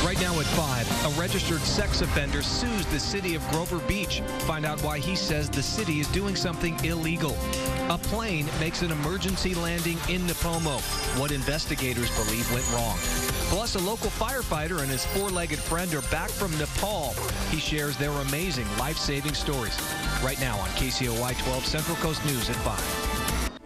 Right now at 5, a registered sex offender sues the city of Grover Beach. Find out why he says the city is doing something illegal. A plane makes an emergency landing in Nipomo. What investigators believe went wrong. Plus, a local firefighter and his four-legged friend are back from Nepal. He shares their amazing life-saving stories. Right now on KCOY 12 Central Coast News at 5.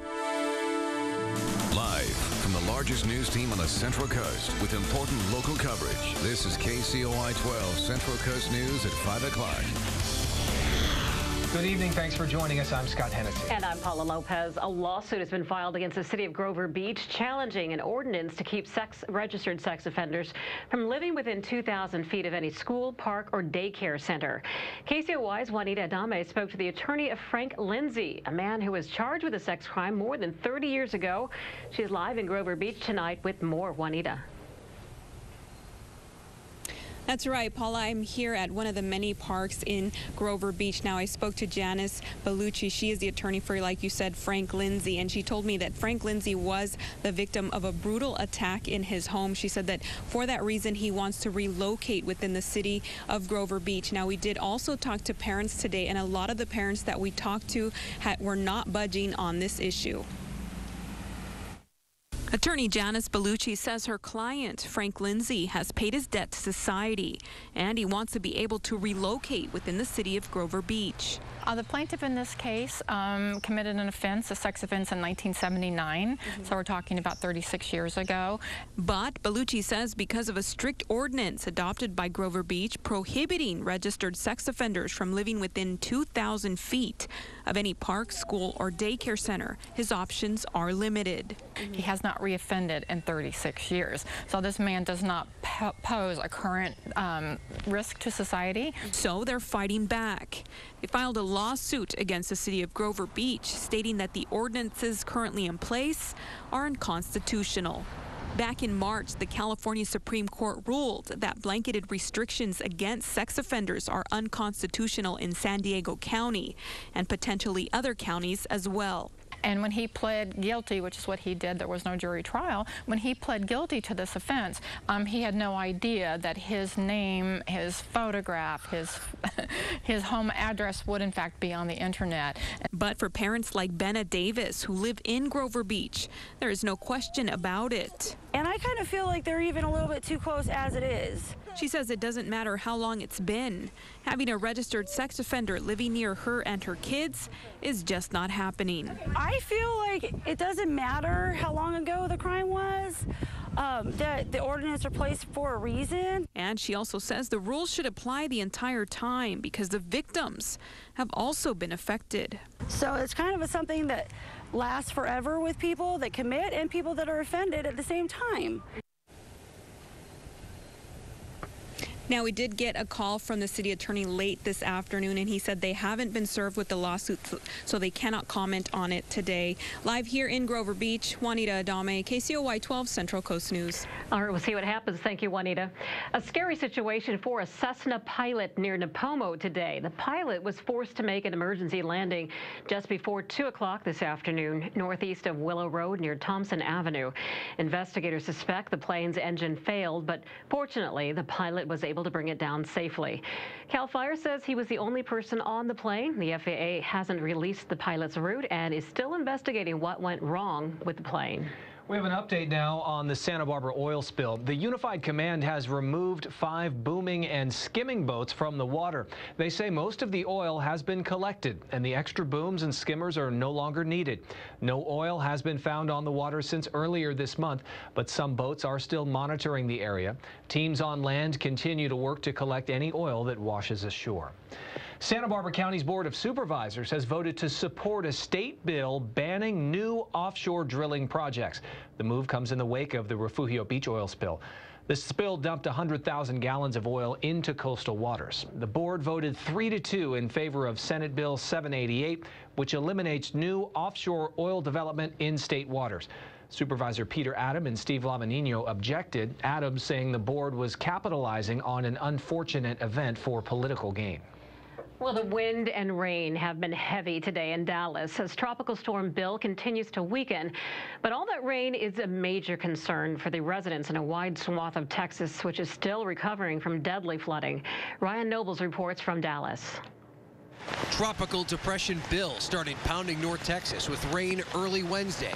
Live from the largest news team on the Central Coast with important local coverage. This is KCOY 12 Central Coast News at 5 o'clock. Good evening. Thanks for joining us. I'm Scott Hennessy. And I'm Paula Lopez. A lawsuit has been filed against the city of Grover Beach challenging an ordinance to keep registered sex offenders from living within 2,000 feet of any school, park, or daycare center. KCOY's Juanita Adame spoke to the attorney of Frank Lindsay, a man who was charged with a sex crime more than 30 years ago. She's live in Grover Beach tonight with more. Juanita. That's right, Paula. I'm here at one of the many parks in Grover Beach. Now, I spoke to Janice Bellucci. She is the attorney for, like you said, Frank Lindsay, and she told me that Frank Lindsay was the victim of a brutal attack in his home. She said that for that reason, he wants to relocate within the city of Grover Beach. Now, we did also talk to parents today, and a lot of the parents that we talked to were not budging on this issue. Attorney Janice Bellucci says her client, Frank Lindsay, has paid his debt to society, and he wants to be able to relocate within the city of Grover Beach. The plaintiff in this case committed an offense, a sex offense, in 1979, so we're talking about 36 years ago. But Bellucci says because of a strict ordinance adopted by Grover Beach prohibiting registered sex offenders from living within 2,000 feet of any park, school, or daycare center, his options are limited. He has not reoffended in 36 years, so this man does not pose a current risk to society. So they're fighting back. They filed a lawsuit against the city of Grover Beach, stating that the ordinances currently in place are unconstitutional. Back in March, the California Supreme Court ruled that blanketed restrictions against sex offenders are unconstitutional in San Diego County and potentially other counties as well. And when he pled guilty, which is what he did, there was no jury trial, when he pled guilty to this offense, he had no idea that his name, his photograph, his home address would in fact be on the internet. But for parents like Benna Davis, who live in Grover Beach, there is no question about it. And I kind of feel like they're even a little bit too close as it is. She says it doesn't matter how long it's been. Having a registered sex offender living near her and her kids is just not happening. I feel like it doesn't matter how long ago the crime was, that the ordinance are placed for a reason. And she also says the rules should apply the entire time because the victims have also been affected. So it's kind of something that lasts forever with people that commit and people that are offended at the same time. Now, we did get a call from the city attorney late this afternoon, and he said they haven't been served with the lawsuit, so they cannot comment on it today. Live here in Grover Beach, Juanita Adame, KCOY 12 Central Coast News. All right, we'll see what happens. Thank you, Juanita. A scary situation for a Cessna pilot near Nipomo today. The pilot was forced to make an emergency landing just before 2 o'clock this afternoon, northeast of Willow Road near Thompson Avenue. Investigators suspect the plane's engine failed, but fortunately, the pilot was able to bring it down safely. CAL FIRE says he was the only person on the plane. The FAA hasn't released the pilot's route and is still investigating what went wrong with the plane. We have an update now on the Santa Barbara oil spill. The Unified Command has removed 5 booming and skimming boats from the water. They say most of the oil has been collected and the extra booms and skimmers are no longer needed. No oil has been found on the water since earlier this month, but some boats are still monitoring the area. Teams on land continue to work to collect any oil that washes ashore. Santa Barbara County's Board of Supervisors has voted to support a state bill banning new offshore drilling projects. The move comes in the wake of the Refugio Beach oil spill. The spill dumped 100,000 gallons of oil into coastal waters. The board voted 3-2 in favor of Senate Bill 788, which eliminates new offshore oil development in state waters. Supervisor Peter Adam and Steve Lavanino objected, Adams saying the board was capitalizing on an unfortunate event for political gain. Well, the wind and rain have been heavy today in Dallas as Tropical Storm Bill continues to weaken. But all that rain is a major concern for the residents in a wide swath of Texas, which is still recovering from deadly flooding. Ryan Nobles reports from Dallas. Tropical Depression Bill started pounding North Texas with rain early Wednesday,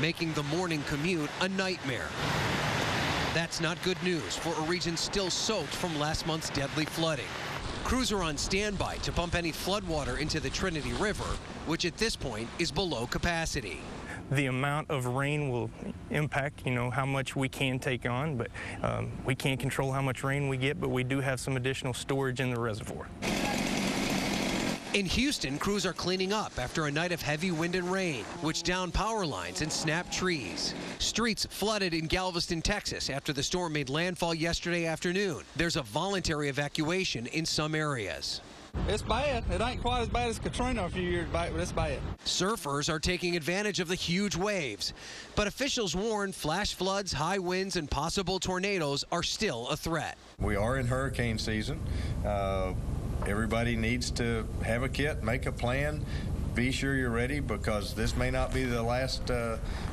making the morning commute a nightmare. That's not good news for a region still soaked from last month's deadly flooding. Crews are on standby to pump any floodwater into the Trinity River, which at this point is below capacity. The amount of rain will impact, how much we can take on, but we can't control how much rain we get, but we do have some additional storage in the reservoir. In Houston, crews are cleaning up after a night of heavy wind and rain, which downed power lines and snapped trees. Streets flooded in Galveston, Texas after the storm made landfall yesterday afternoon. There's a voluntary evacuation in some areas. It's bad. It ain't quite as bad as Katrina a few years back, but it's bad. Surfers are taking advantage of the huge waves, but officials warn flash floods, high winds, and possible tornadoes are still a threat. We are in hurricane season. Everybody needs to have a kit, make a plan, be sure you're ready, because this may not be the last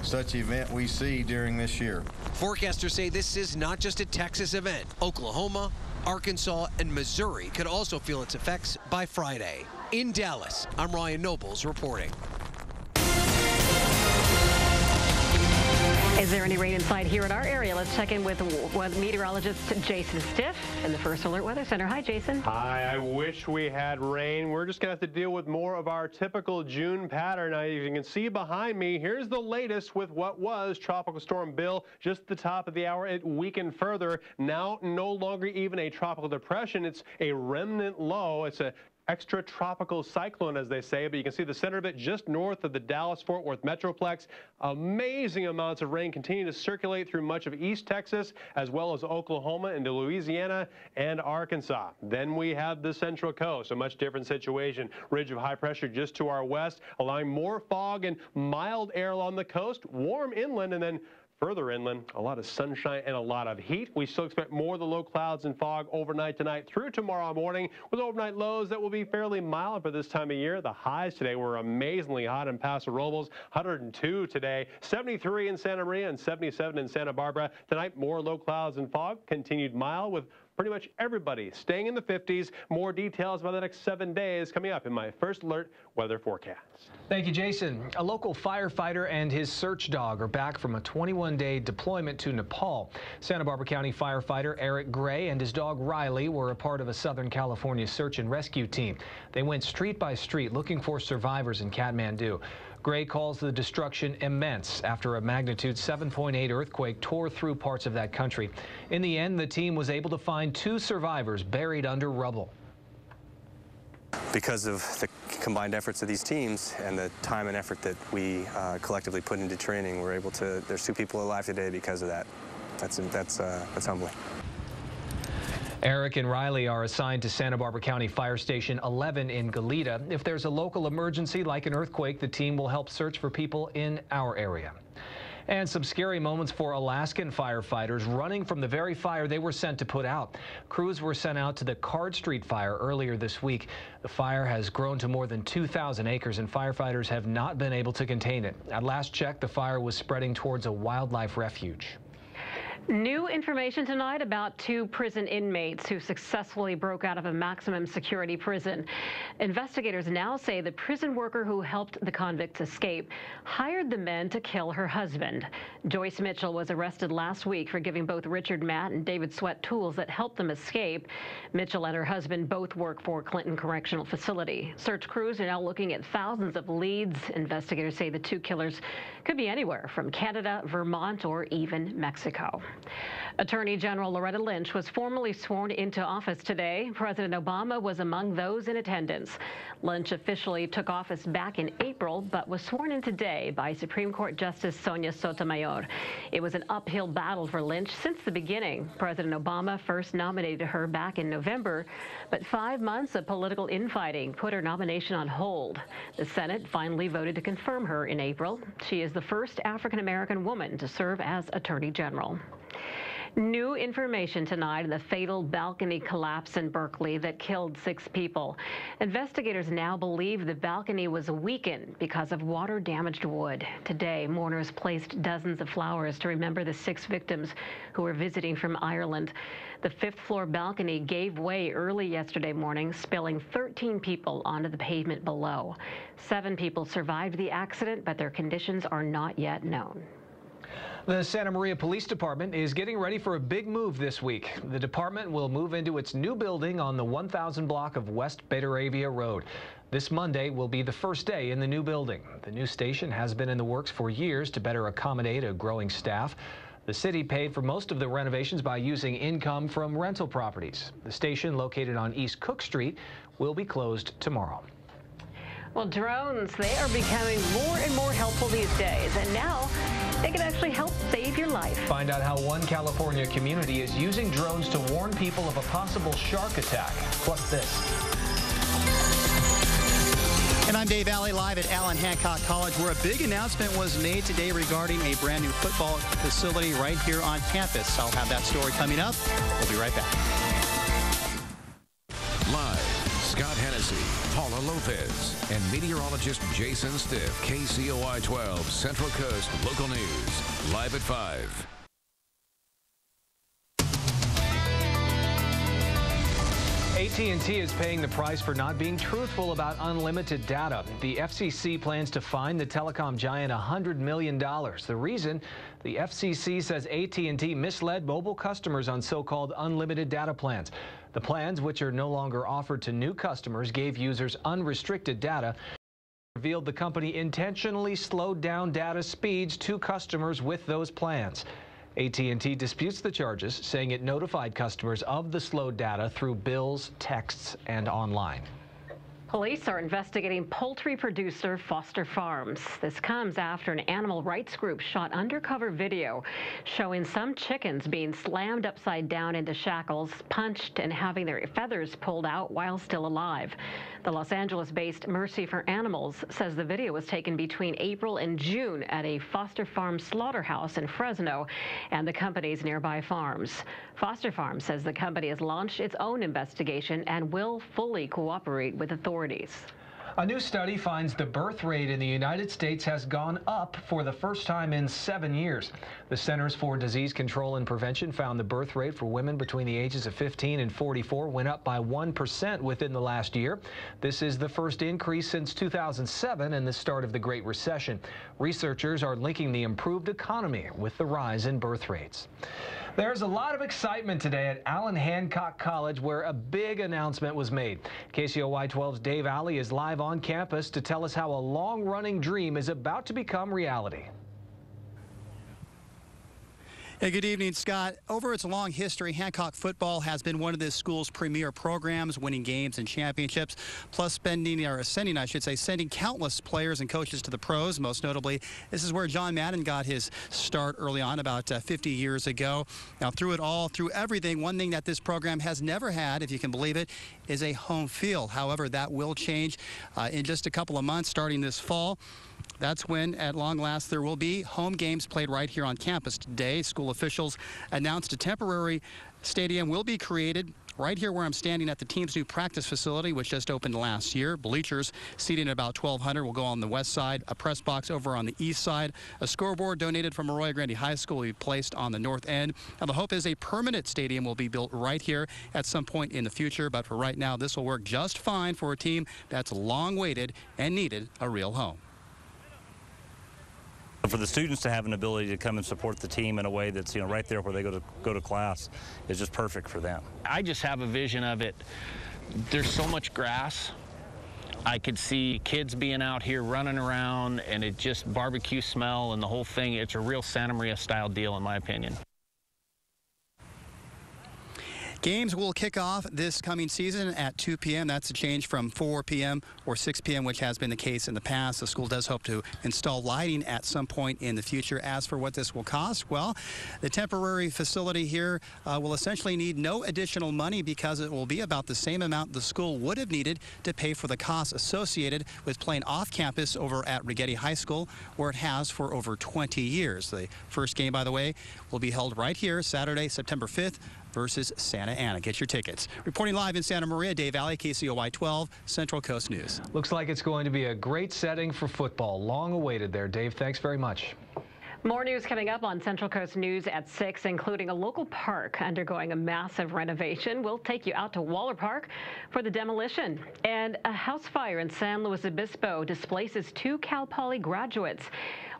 such event we see during this year. Forecasters say this is not just a Texas event. Oklahoma, Arkansas, and Missouri could also feel its effects by Friday. In Dallas, I'm Ryan Nobles reporting. Is there any rain in sight here in our area? Let's check in with meteorologist Jason Stiff in the First Alert Weather Center. Hi, Jason. Hi. I wish we had rain. We're just going to have to deal with more of our typical June pattern. Now, as you can see behind me, here's the latest with what was Tropical Storm Bill. Just at the top of the hour, it weakened further. Now, no longer even a tropical depression. It's a remnant low. It's a extratropical cyclone, as they say, but you can see the center of it just north of the Dallas-Fort Worth Metroplex. Amazing amounts of rain continue to circulate through much of East Texas, as well as Oklahoma into Louisiana and Arkansas. Then we have the Central Coast, a much different situation. Ridge of high pressure just to our west, allowing more fog and mild air along the coast, warm inland, and then further inland, a lot of sunshine and a lot of heat. We still expect more of the low clouds and fog overnight tonight through tomorrow morning, with overnight lows that will be fairly mild for this time of year. The highs today were amazingly hot in Paso Robles, 102 today, 73 in Santa Maria, and 77 in Santa Barbara. Tonight, more low clouds and fog, continued mild with pretty much everybody staying in the 50s. More details about the next 7 days coming up in my First Alert weather forecast. Thank you, Jason. A local firefighter and his search dog are back from a 21-day deployment to Nepal. Santa Barbara County firefighter Eric Gray and his dog Riley were a part of a Southern California search and rescue team. They went street by street looking for survivors in Kathmandu. Gray calls the destruction immense after a magnitude 7.8 earthquake tore through parts of that country. In the end, the team was able to find 2 survivors buried under rubble. Because of the combined efforts of these teams and the time and effort that we collectively put into training, we're able to, there's 2 people alive today because of that. That's humbling. Eric and Riley are assigned to Santa Barbara County Fire Station 11 in Goleta. If there's a local emergency like an earthquake, the team will help search for people in our area. And some scary moments for Alaskan firefighters running from the very fire they were sent to put out. Crews were sent out to the Card Street fire earlier this week. The fire has grown to more than 2,000 acres, and firefighters have not been able to contain it. At last check, the fire was spreading towards a wildlife refuge. New information tonight about 2 prison inmates who successfully broke out of a maximum security prison. Investigators now say the prison worker who helped the convicts escape hired the men to kill her husband. Joyce Mitchell was arrested last week for giving both Richard Matt and David Sweat tools that helped them escape. Mitchell and her husband both work for Clinton Correctional Facility. Search crews are now looking at thousands of leads. Investigators say the 2 killers could be anywhere from Canada, Vermont, or even Mexico. Attorney General Loretta Lynch was formally sworn into office today. President Obama was among those in attendance. Lynch officially took office back in April, but was sworn in today by Supreme Court Justice Sonia Sotomayor. It was an uphill battle for Lynch since the beginning. President Obama first nominated her back in November, but 5 months of political infighting put her nomination on hold. The Senate finally voted to confirm her in April. She is the first African-American woman to serve as Attorney General. New information tonight on the fatal balcony collapse in Berkeley that killed 6 people. Investigators now believe the balcony was weakened because of water-damaged wood. Today, mourners placed dozens of flowers to remember the 6 victims who were visiting from Ireland. The 5th-floor balcony gave way early yesterday morning, spilling 13 people onto the pavement below. 7 people survived the accident, but their conditions are not yet known. The Santa Maria Police Department is getting ready for a big move this week. The department will move into its new building on the 1000 block of West Betaravia Road. This Monday will be the first day in the new building. The new station has been in the works for years to better accommodate a growing staff. The city paid for most of the renovations by using income from rental properties. The station, located on East Cook Street, will be closed tomorrow. Well, drones, they are becoming more and more helpful these days, and now they can actually help save your life. Find out how one California community is using drones to warn people of a possible shark attack. Plus this. And I'm Dave Alley, live at Allen Hancock College, where a big announcement was made today regarding a brand new football facility right here on campus. I'll have that story coming up. We'll be right back. Live, Scott Hennessy, Paula Lopez, and meteorologist Jason Stiff. KCOY 12 Central Coast Local News. Live at 5. AT&T is paying the price for not being truthful about unlimited data. The FCC plans to fine the telecom giant $100 million. The reason? The FCC says AT&T misled mobile customers on so-called unlimited data plans. The plans, which are no longer offered to new customers, gave users unrestricted data. Revealed the company intentionally slowed down data speeds to customers with those plans. AT&T disputes the charges, saying it notified customers of the slowed data through bills, texts, and online. Police are investigating poultry producer Foster Farms. This comes after an animal rights group shot undercover video showing some chickens being slammed upside down into shackles, punched, and having their feathers pulled out while still alive. The Los Angeles-based Mercy for Animals says the video was taken between April and June at a Foster Farms slaughterhouse in Fresno and the company's nearby farms. Foster Farms says the company has launched its own investigation and will fully cooperate with authorities. A new study finds the birth rate in the United States has gone up for the first time in 7 years. The Centers for Disease Control and Prevention found the birth rate for women between the ages of 15 and 44 went up by 1% within the last year. This is the first increase since 2007 and the start of the Great Recession. Researchers are linking the improved economy with the rise in birth rates. There's a lot of excitement today at Allen Hancock College, where a big announcement was made. KCOY 12's Dave Alley is live on campus to tell us how a long-running dream is about to become reality. Hey, good evening, Scott. Over its long history, Hancock football has been one of this school's premier programs, winning games and championships, plus sending countless players and coaches to the pros. Most notably, this is where John Madden got his start early on about 50 years ago. Now, through it all, through everything, one thing that this program has never had, if you can believe it, is a home field. However, that will change in just a couple of months, starting this fall. That's when, at long last, there will be home games played right here on campus. Today, school officials announced a temporary stadium will be created right here where I'm standing at the team's new practice facility, which just opened last year. Bleachers seating at about 1,200 will go on the west side, a press box over on the east side. A scoreboard donated from Arroyo Grande High School will be placed on the north end. Now, the hope is a permanent stadium will be built right here at some point in the future, but for right now, this will work just fine for a team that's long waited and needed a real home. For the students to have an ability to come and support the team in a way that's, right there where they go to class is just perfect for them. I just have a vision of it. There's so much grass. I could see kids being out here running around, and it just barbecue smell and the whole thing. It's a real Santa Maria style deal, in my opinion. Games will kick off this coming season at 2 p.m. That's a change from 4 p.m. or 6 p.m., which has been the case in the past. The school does hope to install lighting at some point in the future. As for what this will cost, well, the temporary facility here will essentially need no additional money because it will be about the same amount the school would have needed to pay for the costs associated with playing off campus over at Rigetti High School, where it has for over 20 years. The first game, by the way, will be held right here Saturday, September 5th versus Santa Ana. Get your tickets. Reporting live in Santa Maria, Dave Valley, KCOY 12, Central Coast News. Looks like it's going to be a great setting for football. Long awaited there, Dave. Thanks very much. More news coming up on Central Coast News at 6, including a local park undergoing a massive renovation. We'll take you out to Waller Park for the demolition. And a house fire in San Luis Obispo displaces 2 Cal Poly graduates.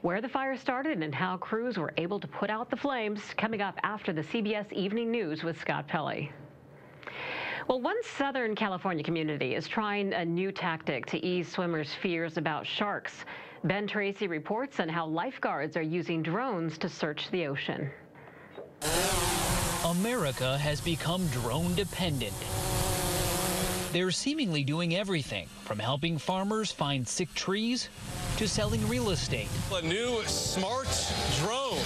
Where the fire started and how crews were able to put out the flames, coming up after the CBS Evening News with Scott Pelley. Well, one Southern California community is trying a new tactic to ease swimmers' fears about sharks. Ben Tracy reports on how lifeguards are using drones to search the ocean. America has become drone dependent. They're seemingly doing everything from helping farmers find sick trees to selling real estate. A new smart drone.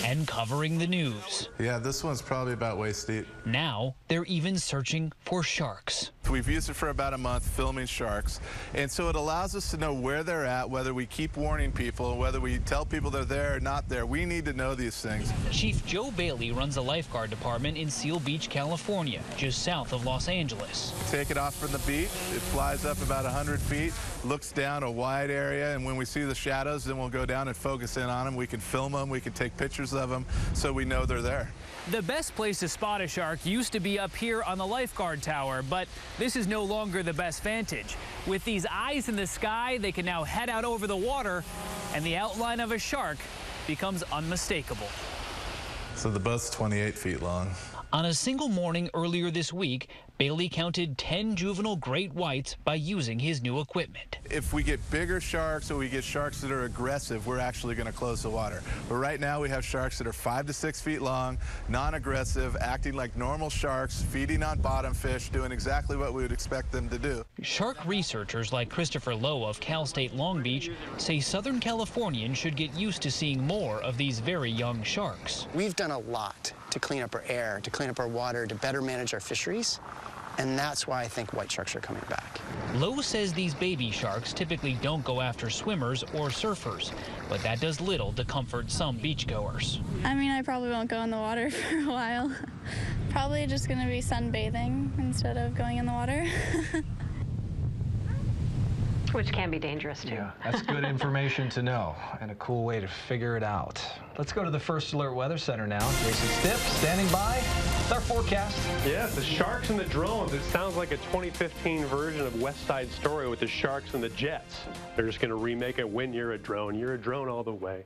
And covering the news. Yeah, this one's probably about waist deep. Now they're even searching for sharks. We've used it for about a month filming sharks, and so it allows us to know where they're at, whether we keep warning people, whether we tell people they're there or not there. We need to know these things. Chief Joe Bailey runs a lifeguard department in Seal Beach, California, just south of Los Angeles. Take it off from the beach. It flies up about 100 feet, looks down a wide area, and when we see the shadows, then we'll go down and focus in on them. We can film them, we can take pictures of them, so we know they're there. The best place to spot a shark used to be up here on the lifeguard tower, but this is no longer the best vantage. With these eyes in the sky, they can now head out over the water, and the outline of a shark becomes unmistakable. So the boat's 28 feet long. On a single morning earlier this week, Bailey counted 10 juvenile great whites by using his new equipment. If we get bigger sharks or we get sharks that are aggressive, we're actually going to close the water. But right now we have sharks that are 5 to 6 feet long, non-aggressive, acting like normal sharks, feeding on bottom fish, doing exactly what we would expect them to do. Shark researchers like Christopher Lowe of Cal State Long Beach say Southern Californians should get used to seeing more of these very young sharks. We've done a lot to clean up our air, to clean up our water, to better manage our fisheries. And that's why I think white sharks are coming back. Lowe says these baby sharks typically don't go after swimmers or surfers, but that does little to comfort some beachgoers. I mean, I probably won't go in the water for a while. Probably just going to be sunbathing instead of going in the water. Which can be dangerous, too. Yeah, that's good information to know and a cool way to figure it out. Let's go to the First Alert Weather Center now. Jason Stiff standing by. It's our forecast. Yeah, the sharks and the drones. It sounds like a 2015 version of West Side Story with the sharks and the jets. They're just going to remake it when you're a drone. You're a drone all the way.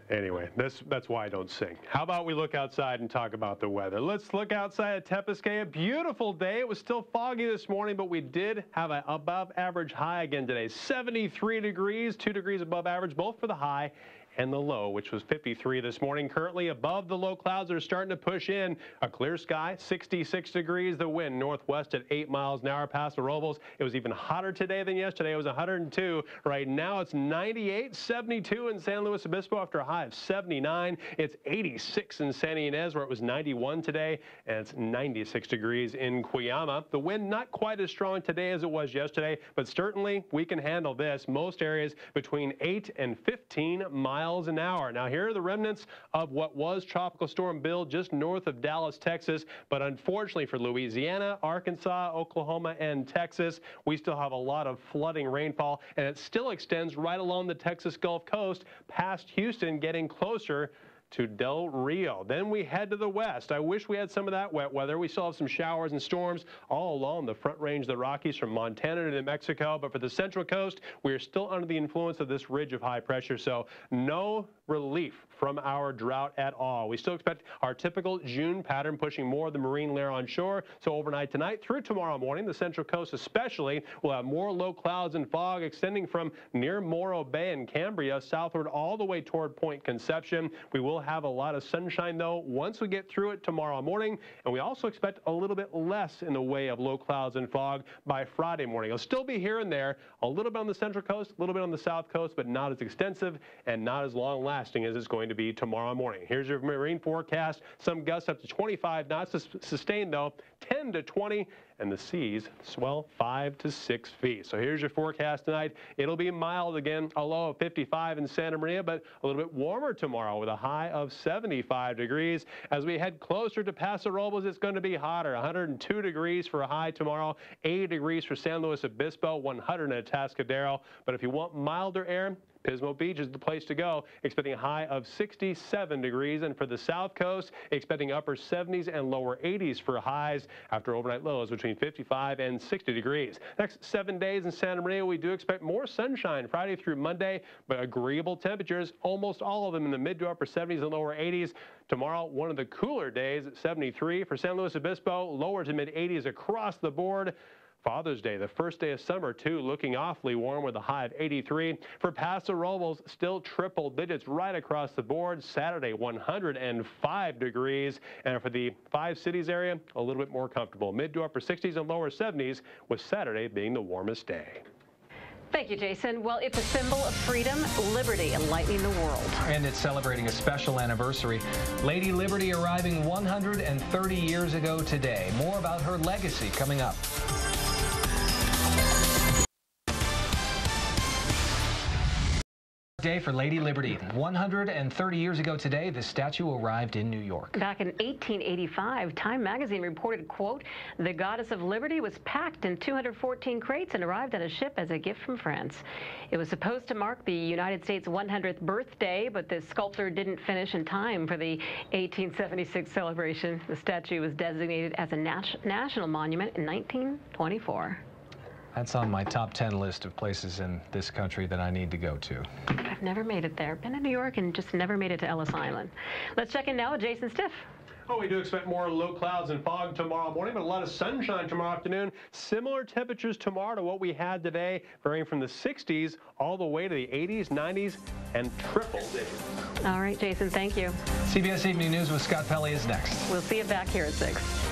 Anyway, that's why I don't sing. How about we look outside and talk about the weather? Let's look outside at Tepiscay. A beautiful day. It was still foggy this morning, but we did have an above average high again today. 73 degrees, 2 degrees above average, both for the high and the low, which was 53 this morning. Currently above the low clouds that are starting to push in. A clear sky, 66 degrees. The wind northwest at 8 miles an hour past the Robles. It was even hotter today than yesterday. It was 102. Right now it's 98, 72 in San Luis Obispo after a high of 79. It's 86 in Santa Ynez where it was 91 today, and it's 96 degrees in Cuyama. The wind not quite as strong today as it was yesterday, but certainly we can handle this. Most areas between 8 and 15 miles an hour. Now here are the remnants of what was Tropical Storm Bill just north of Dallas, Texas, but unfortunately for Louisiana, Arkansas, Oklahoma, and Texas, we still have a lot of flooding rainfall, and it still extends right along the Texas Gulf Coast past Houston, getting closer to Del Rio. Then we head to the west. I wish we had some of that wet weather. We still have some showers and storms all along the front range of the Rockies from Montana to New Mexico, but for the Central Coast, we are still under the influence of this ridge of high pressure, so no relief from our drought at all. We still expect our typical June pattern, pushing more of the marine layer on shore. So overnight tonight through tomorrow morning, the Central Coast especially will have more low clouds and fog extending from near Morro Bay and Cambria southward all the way toward Point Conception. We will have a lot of sunshine, though, once we get through it tomorrow morning, and we also expect a little bit less in the way of low clouds and fog by Friday morning. It'll still be here and there, a little bit on the Central Coast, a little bit on the South Coast, but not as extensive and not as long-lasting as it's going to be tomorrow morning. Here's your marine forecast. Some gusts up to 25 knots sustained, though, 10 to 20, and the seas swell 5 to 6 feet. So here's your forecast tonight. It'll be mild again, a low of 55 in Santa Maria, but a little bit warmer tomorrow with a high of 75 degrees. As we head closer to Paso Robles, it's going to be hotter. 102 degrees for a high tomorrow, 80 degrees for San Luis Obispo, 100 in Atascadero. But if you want milder air, Pismo Beach is the place to go, expecting a high of 67 degrees. And for the South Coast, expecting upper 70s and lower 80s for highs after overnight lows between 55 and 60 degrees. Next 7 days in Santa Maria, we do expect more sunshine Friday through Monday, but agreeable temperatures, almost all of them in the mid to upper 70s and lower 80s. Tomorrow, one of the cooler days at 73. For San Luis Obispo, lower to mid 80s across the board. Father's Day, the first day of summer, too, looking awfully warm with a high of 83. For Paso Robles, still triple digits right across the board. Saturday, 105 degrees. And for the 5 cities area, a little bit more comfortable. Mid to upper 60s and lower 70s, with Saturday being the warmest day. Thank you, Jason. Well, it's a symbol of freedom, liberty, enlightening the world. And it's celebrating a special anniversary. Lady Liberty arriving 130 years ago today. More about her legacy coming up. Day for Lady Liberty. 130 years ago today, the statue arrived in New York. Back in 1885, Time magazine reported, quote, the goddess of liberty was packed in 214 crates and arrived on a ship as a gift from France. It was supposed to mark the United States' 100th birthday, but the sculptor didn't finish in time for the 1876 celebration. The statue was designated as a national monument in 1924. That's on my top 10 list of places in this country that I need to go to. I've never made it there. Been in New York and just never made it to Ellis Island. Let's check in now with Jason Stiff. Oh, we do expect more low clouds and fog tomorrow morning, but a lot of sunshine tomorrow afternoon. Similar temperatures tomorrow to what we had today, varying from the 60s all the way to the 80s, 90s, and triple digits. All right, Jason, thank you. CBS Evening News with Scott Pelley is next. We'll see you back here at 6.